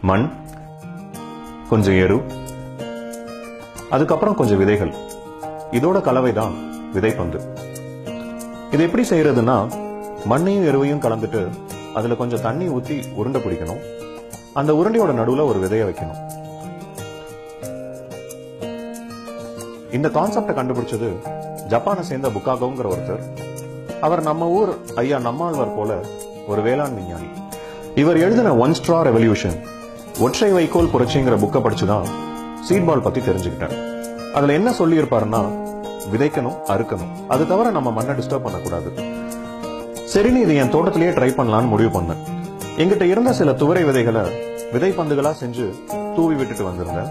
மண், கொஞ்சம் எரு, அதுக்கப்புறம் கொஞ்சம் விதைகள். இதோட கலவைதான் விதைப்பந்து. இது எப்படி செய்யறதுன்னா, மண்ணையும் எருவையும் கலந்துட்டு அதுல கொஞ்சம் தண்ணி ஊத்தி உருண்டை பிடிக்கணும். அந்த உருண்டையோட நடுவுல ஒரு விதைய வைக்கணும். இந்த கான்செப்டை கண்டுபிடிச்சது ஜப்பானை சேர்ந்த புக்காகோங்கிற ஒருத்தர். அவர் நம்ம ஊர் ஐயா நம்மாழ்வார் போல ஒரு வேளாண் விஞ்ஞானி. இவர் எழுதின ஒன் ஸ்ட்ரா ரெவல்யூஷன், ஒற்றை வைக்கோல் புரட்சிங்கிற புக்கை படிச்சுதான் சீட் பால் பத்தி தெரிஞ்சுக்கிட்டேன். அதுல என்ன சொல்லி இருப்பாருன்னா, விதைக்கணும், அறுக்கணும், அது தவிர நம்ம மண்ணை டிஸ்டர்ப் பண்ணக்கூடாது. சரின்னு இது என் தோட்டத்திலேயே ட்ரை பண்ணலான்னு முடிவு பண்ணேன். எங்கிட்ட இருந்த சில துவரை விதைகளை விதைப்பந்துகளா செஞ்சு தூவி விட்டுட்டு வந்திருந்தேன்.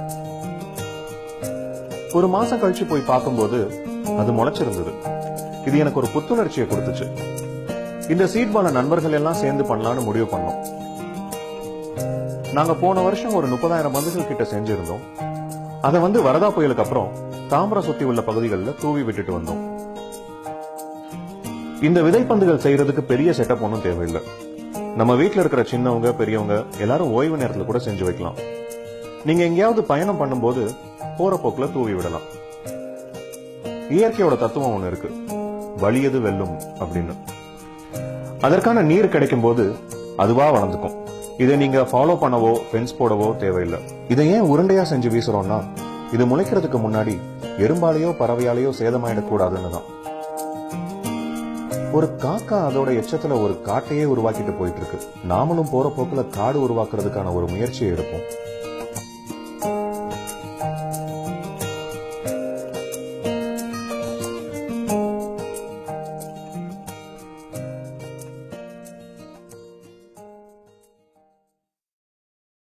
ஒரு மாசம் கழிச்சு போய் பார்க்கும்போது அது முளைச்சிருந்தது. இது எனக்கு ஒரு புத்துணர்ச்சியை கொடுத்துச்சு. இந்த சீட் பால நண்பர்கள் எல்லாம் சேர்ந்து பண்ணலான்னு முடிவு பண்ணோம். நாங்க போன வருஷம் ஒரு 30,000 பந்துகள் கிட்ட செஞ்சிருந்தோம். அதை வரதா புயலுக்கு அப்புறம் தாம்பரம் சுத்தி உள்ள பகுதிகளில் தூவி விட்டுட்டு வந்தோம். இந்த விதைப்பந்துகள் செய்யறதுக்கு பெரிய செட்டப் ஒன்றும் தேவையில்லை. நம்ம வீட்டில் இருக்கிற சின்னவங்க பெரியவங்க எல்லாரும் ஓய்வு நேரத்தில் கூட செஞ்சு வைக்கலாம். நீங்க எங்கேயாவது பயணம் பண்ணும்போது போற போக்குல தூவி விடலாம். இயற்கையோட தத்துவம் ஒண்ணு இருக்கு, வலியது வெல்லும் அப்படின்னு. அதற்கான நீர் கிடைக்கும் போது அதுவா வளர்ந்துக்கும். இதை நீங்க ஃபாலோ பண்ணவோ ஃபென்ஸ் போடவோ தேவையில்லை. இதை ஏன் உருண்டையா செஞ்சு வீசுறோம்னா, இது முளைக்கிறதுக்கு முன்னாடி எறும்பாலேயோ பறவையாலேயோ சேதமாயிடக்கூடாதுன்னு தான். ஒரு காக்கா அதோட எச்சத்துல ஒரு காட்டையே உருவாக்கிட்டு போயிட்டு இருக்கு. நாமளும் போற போக்குல காடு உருவாக்குறதுக்கான ஒரு முயற்சியை எடுப்போம்.